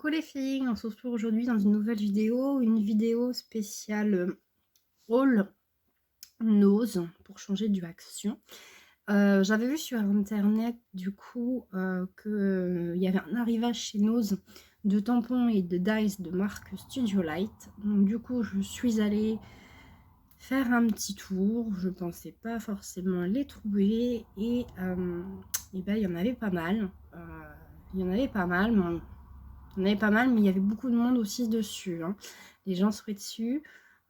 Coucou les filles, on se retrouve aujourd'hui dans une vidéo spéciale haul nose pour changer du action. J'avais vu sur internet du coup qu'il y avait un arrivage chez Nose de tampons et de dyes de marque Studio Light. Donc du coup je suis allée faire un petit tour, je pensais pas forcément les trouver et ben il y en avait pas mal. Il y en avait pas mal, mais il y avait beaucoup de monde aussi dessus, hein. Les gens seraient dessus.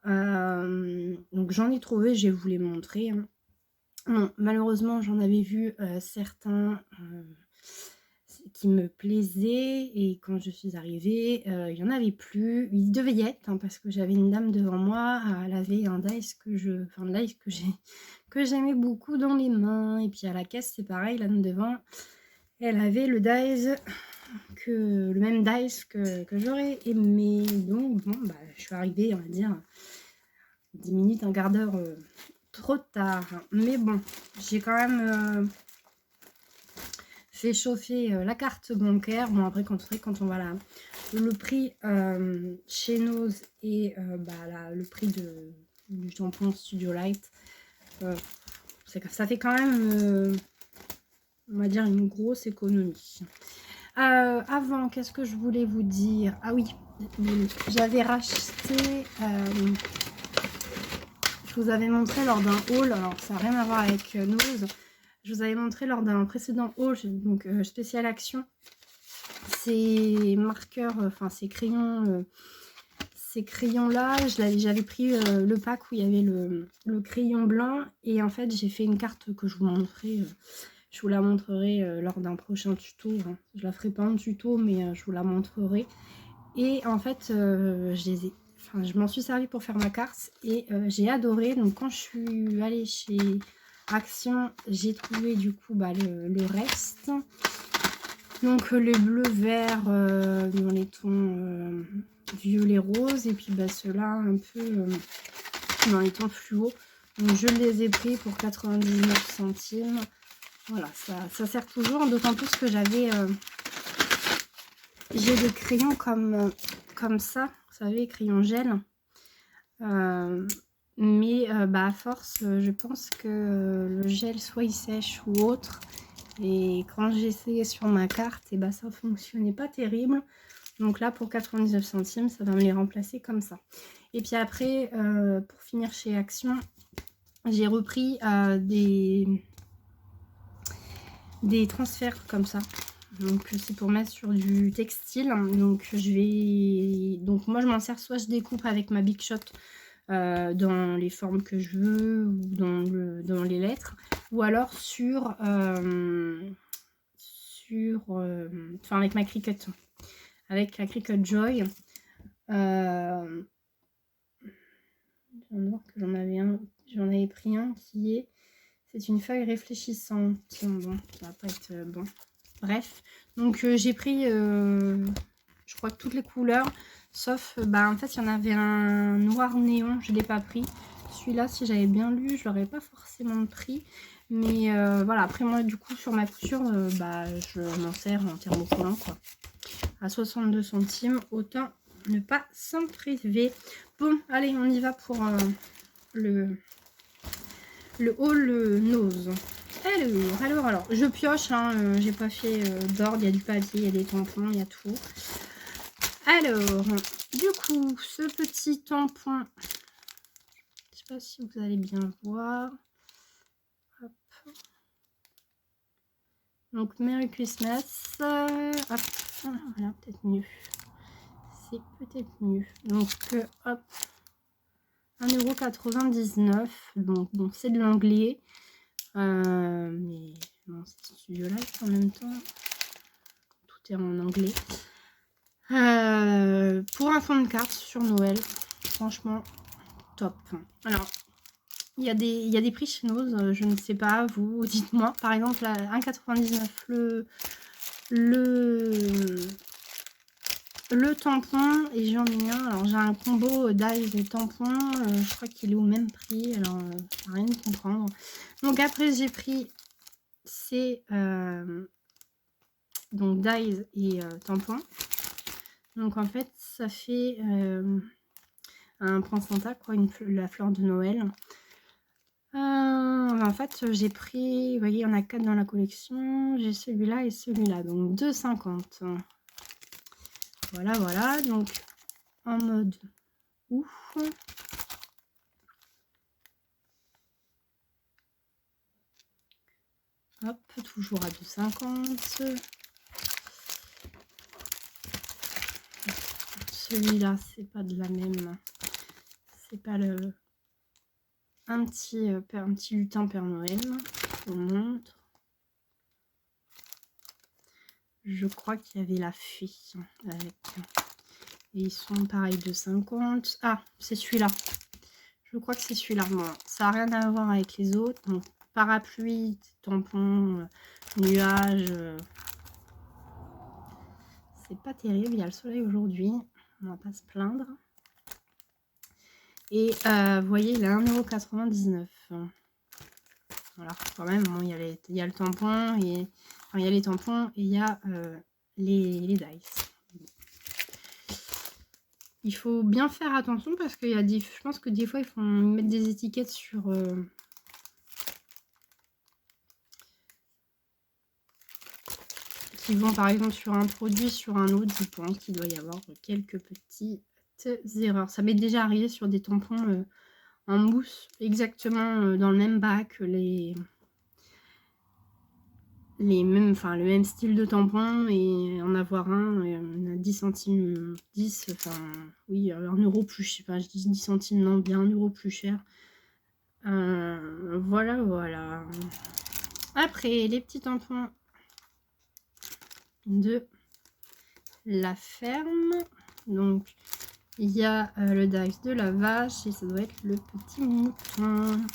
Donc j'en ai trouvé, je vais vous les montrer, hein. Bon, malheureusement, j'en avais vu certains qui me plaisaient et quand je suis arrivée, il n'y en avait plus. Il devait y être, hein, parce que j'avais une dame devant moi, elle avait un dice que j'aimais beaucoup dans les mains. Et puis à la caisse, c'est pareil, la dame devant, elle avait le même dice que j'aurais aimé. Donc bon, bah, je suis arrivée, on va dire 10 minutes, un quart d'heure trop tard, mais bon, j'ai quand même fait chauffer la carte bancaire. Bon, après quand on voit le prix chez Nose et le prix du tampon Studio Light, ça fait quand même on va dire une grosse économie. Avant, qu'est-ce que je voulais vous dire? Ah oui, j'avais racheté, je vous avais montré lors d'un haul, alors ça n'a rien à voir avec Nose, je vous avais montré lors d'un précédent haul, donc spécial action, ces marqueurs, enfin ces crayons là, j'avais pris le pack où il y avait le crayon blanc, et en fait j'ai fait une carte que je vous montrerai. Je vous la montrerai lors d'un prochain tuto, hein. Je la ferai pas en tuto, mais je vous la montrerai. Et en fait, je m'en suis servi pour faire ma carte et j'ai adoré. Donc quand je suis allée chez Action, j'ai trouvé du coup le reste. Donc les bleus, verts dans les tons violet, rose. Et puis ceux-là un peu dans les tons fluo. Donc je les ai pris pour 99 centimes. Voilà, ça sert toujours, d'autant plus que j'ai des crayons comme ça, vous savez, crayons gel. Mais à force, je pense que le gel soit il sèche ou autre. Et quand j'ai essayé sur ma carte, et ça fonctionnait pas terrible. Donc là, pour 99 centimes, ça va me les remplacer comme ça. Et puis après, pour finir chez Action, j'ai repris des transferts comme ça. Donc c'est pour mettre sur du textile. Donc moi je m'en sers, soit je découpe avec ma Big Shot dans les formes que je veux ou dans les lettres, ou alors avec ma Cricut, avec la Cricut Joy. Je viens de voir que j'en avais pris un c'est une feuille réfléchissante. Bon, ça va pas être bon. Bref, donc j'ai pris, je crois que toutes les couleurs, sauf, en fait, il y en avait un noir néon, je ne l'ai pas pris. Celui-là, si j'avais bien lu, je l'aurais pas forcément pris. Mais voilà, après moi, du coup, sur ma couture, je m'en sers en thermocollant, quoi. À 62 centimes, autant ne pas s'en priver. Bon, allez, on y va pour le haul Nose. Alors, je pioche, hein, j'ai pas fait d'ordre, il y a du papier, il y a des tampons, il y a tout. Alors, du coup, ce petit tampon, je sais pas si vous allez bien voir. Hop. Donc, Merry Christmas. Hop, voilà, peut-être mieux. C'est peut-être mieux. Donc, hop, 1,99 €. Donc, bon, c'est de l'anglais. Mais bon, c'est Studio Light en même temps. Tout est en anglais. Pour un fond de carte sur Noël, franchement, top. Alors, il y a des prix chez Nose, je ne sais pas, vous, dites-moi. Par exemple, à 1,99 le tampon, et j'en ai un. Alors, j'ai un combo d'ail et tampon, je crois qu'il est au même prix. Alors, rien de comprendre. Donc, après, j'ai pris ces donc dyes et tampons. Donc en fait, ça fait un placenta, quoi, la fleur de Noël. En fait, j'ai pris, vous voyez, il y en a 4 dans la collection. J'ai celui-là et celui-là, donc 2,50. Voilà, voilà. Donc en mode ouf. Hop, toujours à 2,50. Celui-là, c'est pas de la même. C'est pas le. Un petit lutin Père Noël. Je vous montre. Je crois qu'il y avait la fée avec. Et ils sont pareils de 50. Ah, c'est celui-là. Je crois que c'est celui-là. Bon, ça n'a rien à voir avec les autres. Donc, parapluie, tampon, nuage. C'est pas terrible. Il y a le soleil aujourd'hui. On va pas se plaindre. Et vous voyez, il est à 1,99 €. Voilà, quand même, bon, il y a le tampon, et enfin, il y a les tampons et il y a les dice. Il faut bien faire attention parce qu'il y a je pense que des fois, ils font mettre des étiquettes sur... qui vont par exemple sur un produit, sur un autre. Je pense qu'il doit y avoir quelques petites erreurs. Ça m'est déjà arrivé sur des tampons en mousse, exactement dans le même bac, le même style de tampon, et en avoir un à 10 centimes, 10, enfin oui, 1 € plus cher, enfin je dis 10 centimes, non, bien 1 € plus cher. Voilà, voilà. Après, les petits tampons de la ferme. Donc, il y a le dice de la vache et ça doit être le petit mouton.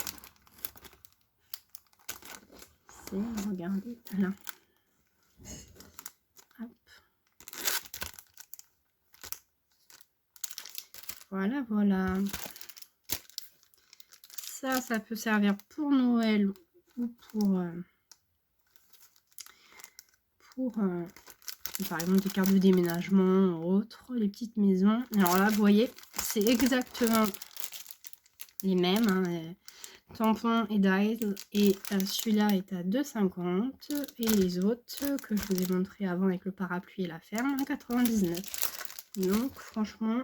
C'est, regardez, là. Hop. Voilà, voilà. Ça peut servir pour Noël ou pour par exemple des cartes de déménagement ou autres, les petites maisons. Alors là, vous voyez, c'est exactement les mêmes, hein, tampons et dies, et celui-là est à 2,50 € et les autres que je vous ai montré avant avec le parapluie et la ferme, à 99. Donc franchement,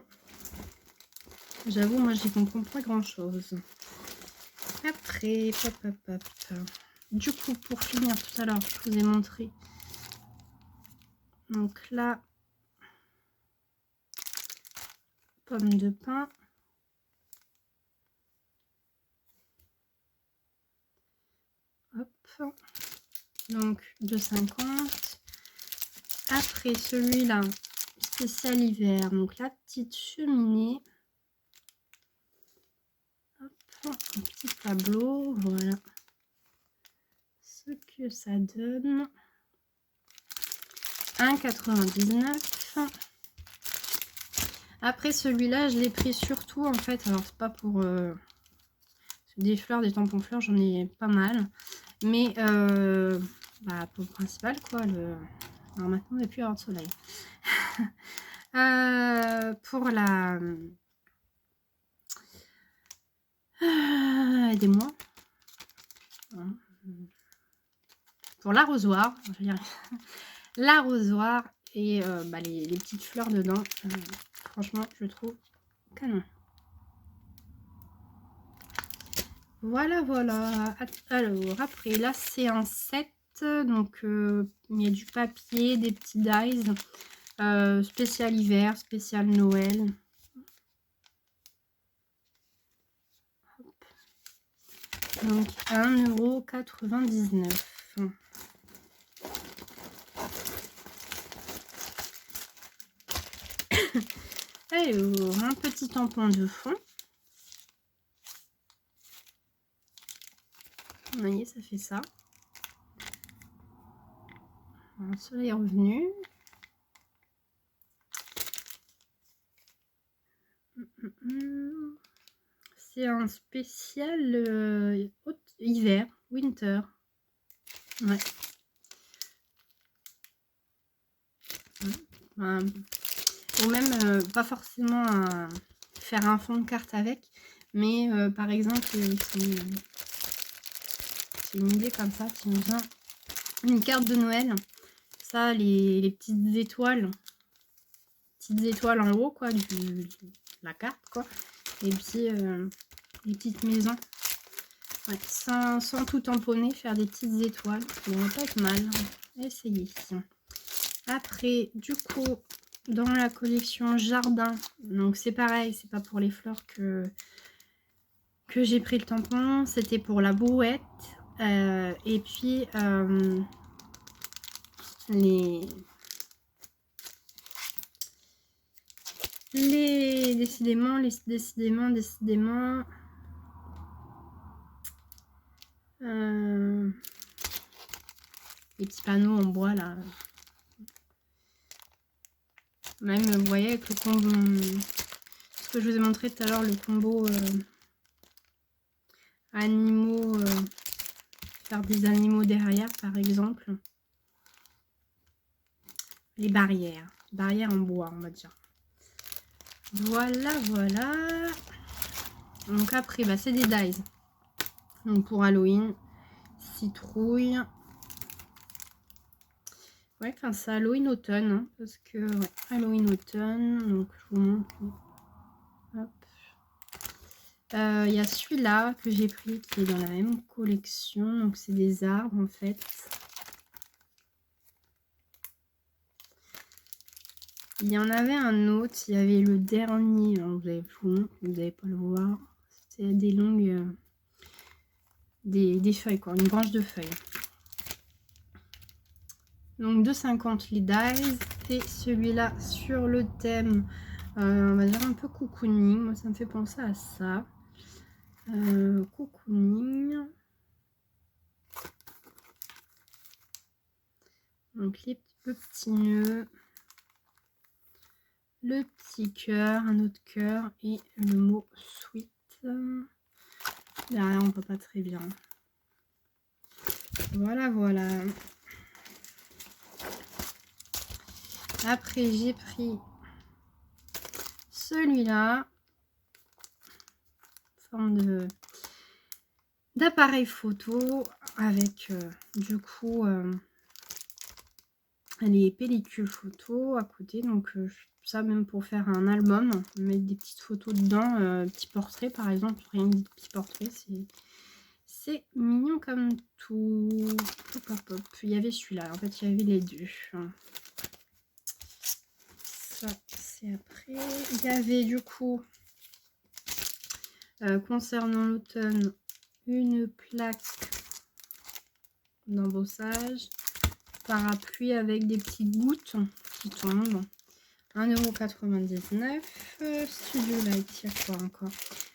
j'avoue, moi j'y comprends pas grand chose. Après, du coup, pour finir, tout à l'heure, je vous ai montré. Donc là, pomme de pin. Hop. Donc 2,50. Après celui-là, spécial hiver. Donc la petite cheminée. Hop, un petit tableau. Voilà ce que ça donne. 1,99 €. Après celui-là, je l'ai pris surtout en fait. Alors c'est pas pour des fleurs, des tampons fleurs, j'en ai pas mal. Mais pour le principal, quoi. Alors maintenant, il n'y a plus avoir de soleil. Pour la... aidez-moi. Pour l'arrosoir. L'arrosoir et les petites fleurs dedans. Franchement, je trouve canon. Voilà, voilà. Alors, après, là, c'est un set. Donc, il y a du papier, des petits dies. Spécial hiver, spécial Noël. Hop. Donc, 1,99 €. Alors, un petit tampon de fond. Vous voyez, ça fait ça. Le soleil est revenu. C'est un spécial hiver, winter. Ouais. Ou même pas forcément faire un fond de carte avec, mais par exemple, c'est une idée comme ça qui me vient. Une carte de Noël, ça, les petites étoiles en haut, quoi, de la carte, quoi. Et puis, les petites maisons. Ouais, sans tout tamponner, faire des petites étoiles. Ça va pas être mal. Essayez. Après, du coup, dans la collection jardin, donc c'est pareil, c'est pas pour les fleurs que j'ai pris le tampon, c'était pour la brouette. Et puis, décidément, les petits panneaux en bois là. Même, vous voyez, avec le combo, ce que je vous ai montré tout à l'heure, le combo animaux, faire des animaux derrière, par exemple. Les barrières en bois, on va dire. Voilà, voilà. Donc après, bah, c'est des dies. Donc pour Halloween, citrouille. Ouais, enfin c'est Halloween automne, hein, parce que ouais, Halloween automne. Donc je vous montre. Hop. Il y a celui-là que j'ai pris qui est dans la même collection. Donc c'est des arbres en fait. Il y en avait un autre, il y avait le dernier. Alors vous n'allez pas le voir. C'était des longues. Des feuilles, quoi, une branche de feuilles. Donc 2,50 les dies. Et celui-là sur le thème, on va dire un peu cocooning. Moi, ça me fait penser à ça. Cocooning. Donc le petit nœud. Le petit cœur, un autre cœur et le mot sweet. Derrière, on ne voit pas très bien. Voilà, voilà. Après, j'ai pris celui-là. Forme d'appareil photo avec du coup les pellicules photo à côté. Donc ça, même pour faire un album, mettre des petites photos dedans, petits portraits par exemple, rien que des petits portraits, c'est mignon comme tout. Hop, hop, hop. Il y avait celui-là, en fait il y avait les deux. Ça c'est après. Il y avait du coup concernant l'automne une plaque d'embossage, parapluie avec des petites gouttes qui tombent. 1,99 €. Studio Light, il y a quoi encore?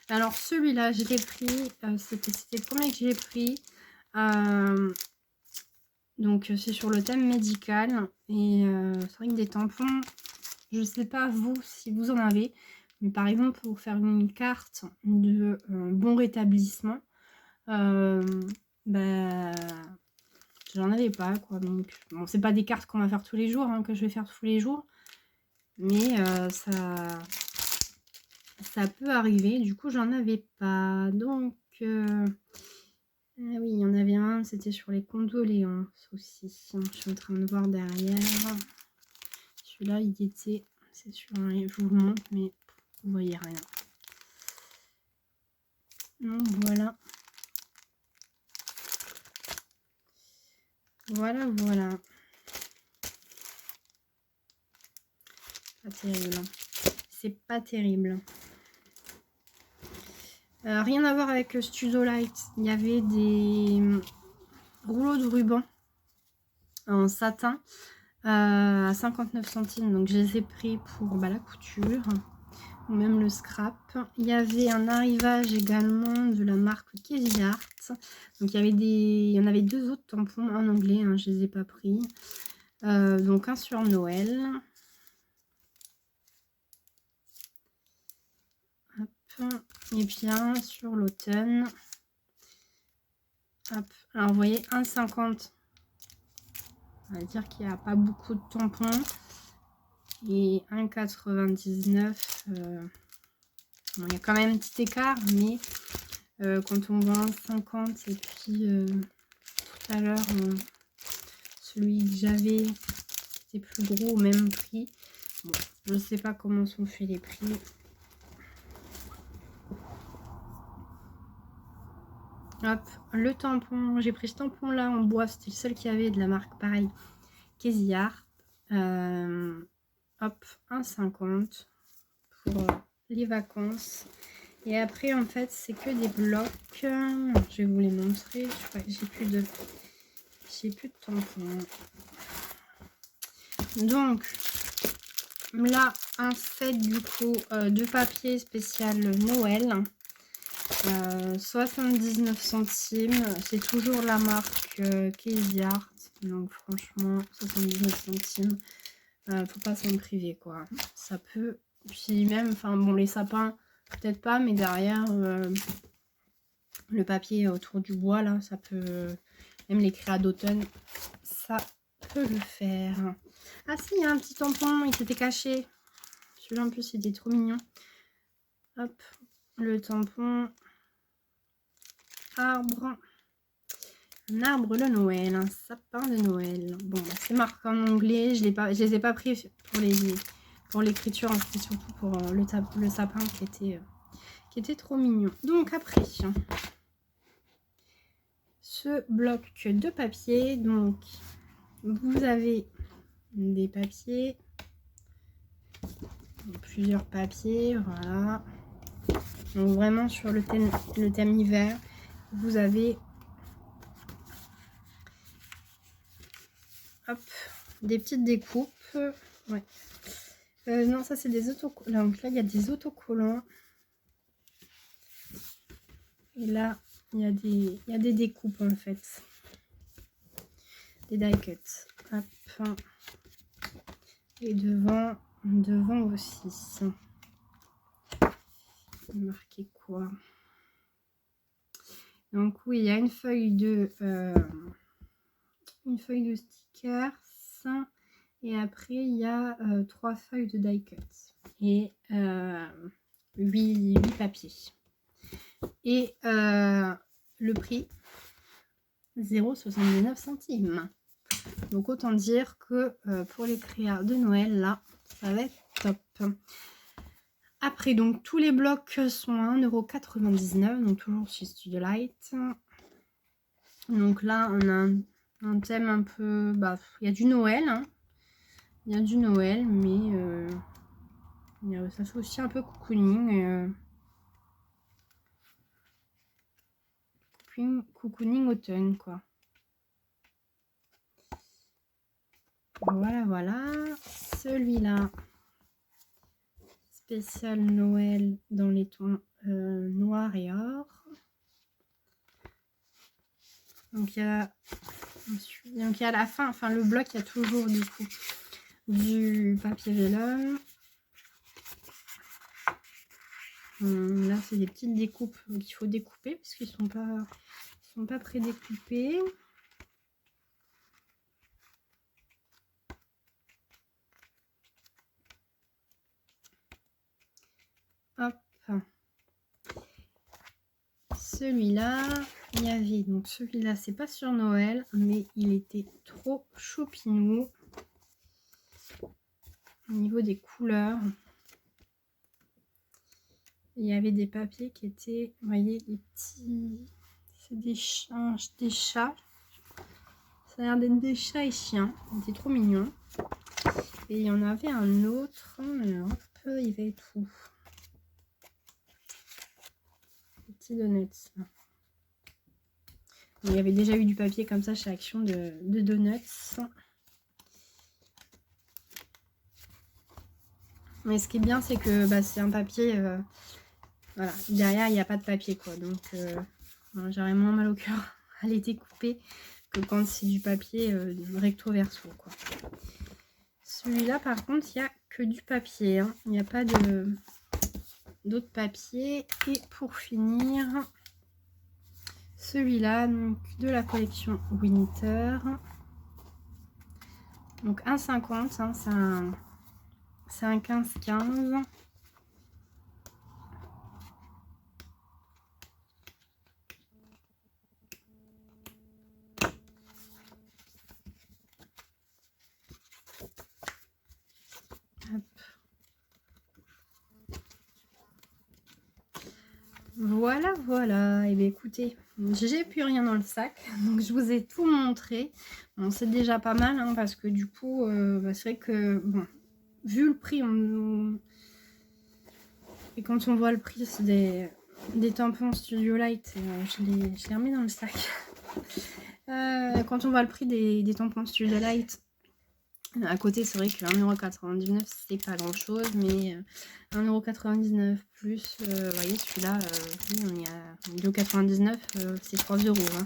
Alors celui-là, je l'ai pris, c'était le premier que j'ai pris. Donc c'est sur le thème médical. Et c'est vrai que des tampons, je sais pas vous si vous en avez, mais par exemple pour faire une carte de bon rétablissement, bah, j'en avais pas, quoi. Donc bon, c'est pas des cartes qu'on va faire tous les jours, hein, que je vais faire tous les jours, mais ça peut arriver. Du coup j'en avais pas, donc ah oui, il y en avait un, c'était sur les condoléances aussi. Je suis en train de voir derrière. Celui-là, il était, c'est sur un, je vous le montre, mais vous voyez rien. Donc voilà. Voilà, voilà. Pas terrible. C'est pas terrible. Rien à voir avec Studio Light. Il y avait des rouleaux de ruban en satin à 59 centimes. Donc je les ai pris pour la couture ou même le scrap. Il y avait un arrivage également de la marque Casey Art. Donc il y en avait deux autres tampons en anglais, hein, je les ai pas pris. Donc un sur Noël. Hop. Et puis un sur l'automne. Alors vous voyez 1,50. On va dire qu'il n'y a pas beaucoup de tampons. et 1,99. Bon, il y a quand même un petit écart, mais quand on vend 50 et puis tout à l'heure, celui que j'avais, c'était plus gros au même prix. Bon, je ne sais pas comment sont faits les prix. Hop, le tampon, j'ai pris ce tampon là en bois, c'était le seul qu'il y avait de la marque pareil, Kéziard. Hop, 1,50 pour les vacances. Et après en fait c'est que des blocs. Je vais vous les montrer. Je crois que j'ai plus de tampons. Donc là un set du coup de papier spécial Noël. 79 centimes, c'est toujours la marque Kéziard, donc franchement 79 centimes, faut pas s'en priver quoi, ça peut, puis même, enfin bon les sapins peut-être pas, mais derrière le papier autour du bois là, ça peut, même les créas d'automne, ça peut le faire. Ah si, il y a un petit tampon, il s'était caché, celui-là en plus il était trop mignon. Hop, le tampon arbre, un arbre de Noël, un sapin de Noël. Bon, bah, c'est marqué en anglais, je les ai pas pris pour l'écriture, hein, c'était surtout pour le sapin qui était trop mignon. Donc après, ce bloc de papier, donc vous avez des papiers, plusieurs papiers, voilà. Donc vraiment sur le thème hiver, vous avez hop, des petites découpes. Ouais. Non, ça c'est des autocollants. Donc là, il y a des autocollants. Et là, il y a des découpes en fait. Des die cuts. Hop. Et devant aussi. Marqué quoi? Donc oui, il y a une feuille de stickers. Et après, il y a 3 feuilles de die cut. Et 8 papiers. Et le prix, 0,79 centimes. Donc autant dire que pour les créas de Noël, là, ça va être top. Après, donc tous les blocs sont à 1,99 €, donc toujours chez Studio Light. Donc là, on a un thème un peu... Bah, il y a du Noël, hein. Il y a du Noël, mais ça fait aussi un peu cocooning. Cocooning automne, quoi. Voilà, voilà. Celui-là, spécial Noël dans les tons noir et or. Donc il y a à la fin, enfin le bloc, il y a toujours du coup du papier vélum. Là c'est des petites découpes qu'il faut découper parce qu'ils sont pas prédécoupés. Hop. Celui-là, il y avait donc celui-là, c'est pas sur Noël, mais il était trop choupinou au niveau des couleurs. Il y avait des papiers qui étaient, vous voyez, des petits, c'est des chats. Ça a l'air d'être des chats et chiens. C'était trop mignon. Et il y en avait un autre. Alors, hop, il va être où? Les petits donuts. Là. Il y avait déjà eu du papier comme ça chez Action de donuts. Mais ce qui est bien, c'est que bah, c'est un papier... voilà, derrière, il n'y a pas de papier, quoi. Donc, j'aurais moins mal au cœur à les découper que quand c'est du papier recto verso, quoi. Celui-là, par contre, il n'y a que du papier. Hein. Il n'y a pas d'autres papiers. Et pour finir, celui-là, donc de la collection Winter. Donc 1,50, hein, C'est un 15-15. Voilà, voilà. Et bien écoutez, j'ai plus rien dans le sac, donc je vous ai tout montré. Bon, c'est déjà pas mal, hein, parce que du coup, bah, c'est vrai que, bon, vu le prix, et quand on voit le prix des tampons Studio Light, je les remis dans le sac. Quand on voit le prix des tampons Studio Light, à côté, c'est vrai que 1,99 €, c'est pas grand chose, mais 1,99 € plus, vous voyez, celui-là, oui, on est à 2,99 €, c'est 3 €. Hein.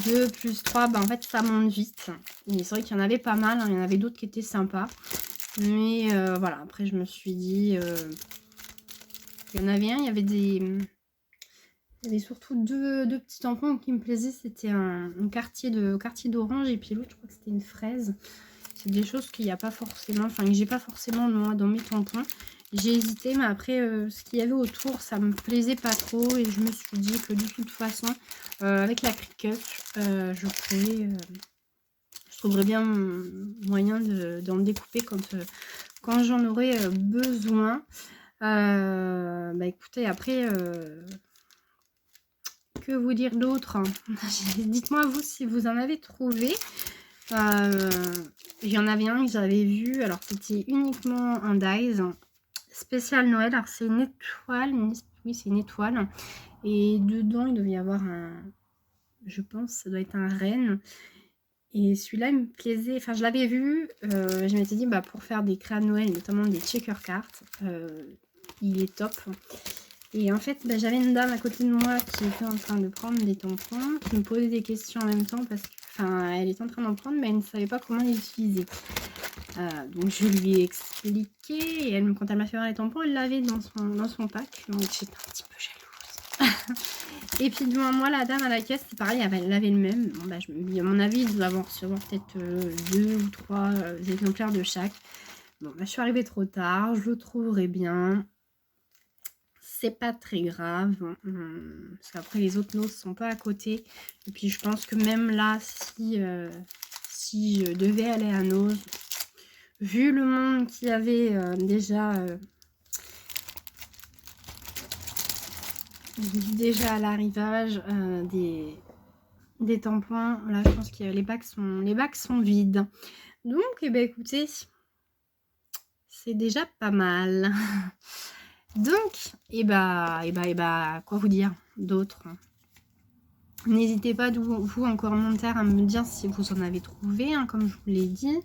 2 plus 3, bah, en fait, ça monte vite. Et c'est vrai qu'il y en avait pas mal, hein, il y en avait d'autres qui étaient sympas. Mais voilà, après, je me suis dit, il y en avait un, il y avait il y avait surtout deux petits tampons qui me plaisaient. C'était un quartier d'orange et puis l'autre, je crois que c'était une fraise. C'est des choses qu'il n'y a pas forcément, enfin que j'ai pas forcément moi dans mes tampons. J'ai hésité, mais après ce qu'il y avait autour, ça me plaisait pas trop et je me suis dit que de toute façon, avec la Cricut, je trouverais bien moyen d'en découper quand j'en aurais besoin. Bah écoutez, après, que vous dire d'autre? Dites-moi vous si vous en avez trouvé. Il y en avait un que j'avais vu, alors c'était uniquement un dies spécial Noël. Alors c'est une étoile, oui c'est une étoile, et dedans il devait y avoir je pense ça doit être un renne, et celui-là il me plaisait, enfin je l'avais vu, je m'étais dit bah pour faire des créas de Noël, notamment des checker cards, il est top. Et en fait, bah, j'avais une dame à côté de moi qui était en train de prendre des tampons, qui me posait des questions en même temps parce que, enfin, elle était en train d'en prendre, mais elle ne savait pas comment les utiliser. Donc je lui ai expliqué et quand elle m'a fait voir les tampons, elle l'avait dans son pack. Donc j'étais un petit peu jalouse. Et puis devant moi, la dame à la caisse, c'est pareil, elle avait le même. Bon, bah, à mon avis, il doit avoir peut-être 2 ou 3 exemplaires de chaque. Bon, bah, je suis arrivée trop tard, je le trouverai bien. C'est pas très grave, parce qu'après les autres notes sont pas à côté. Et puis je pense que même là, si je devais aller à Noz, vu le monde qu'il y avait déjà à l'arrivage des tampons, là je pense que les bacs sont vides. Donc eh ben, écoutez, c'est déjà pas mal. Donc, quoi vous dire d'autre? N'hésitez pas, vous, en commentaire, à me dire si vous en avez trouvé, hein, comme je vous l'ai dit.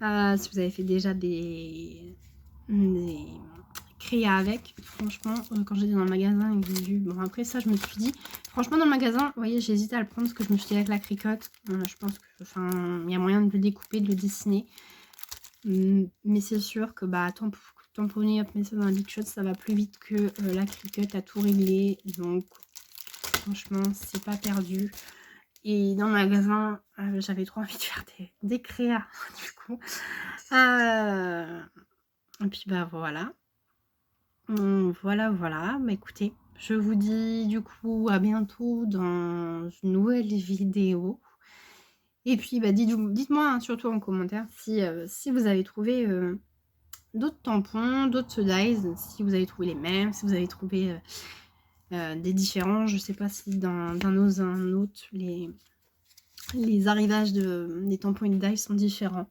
Si vous avez fait déjà des créas avec. Franchement, quand j'étais dans le magasin et que j'ai vu... Bon, après ça, je me suis dit... Franchement, dans le magasin, vous voyez, j'ai hésité à le prendre parce que je me suis dit avec la Cricut, je pense que... Enfin, il y a moyen de le découper, de le dessiner. Mais c'est sûr que, bah, tamponner, hop, mettre ça dans la Big Shot, ça va plus vite que la Cricut à tout régler. Donc, franchement, c'est pas perdu. Et dans le magasin, j'avais trop envie de faire des créas, du coup. Et puis, bah, voilà. Voilà. Bah, écoutez, je vous dis, du coup, à bientôt dans une nouvelle vidéo. Et puis, bah, dites-moi, hein, surtout en commentaire, si vous avez trouvé... d'autres tampons, d'autres dies, si vous avez trouvé les mêmes, si vous avez trouvé des différents. Je sais pas si d'un autre, les arrivages des tampons et des dies sont différents.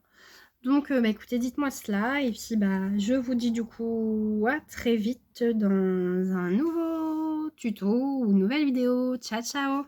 Donc bah, écoutez, dites-moi cela, et puis bah je vous dis du coup à très vite dans un nouveau tuto ou nouvelle vidéo. Ciao ciao.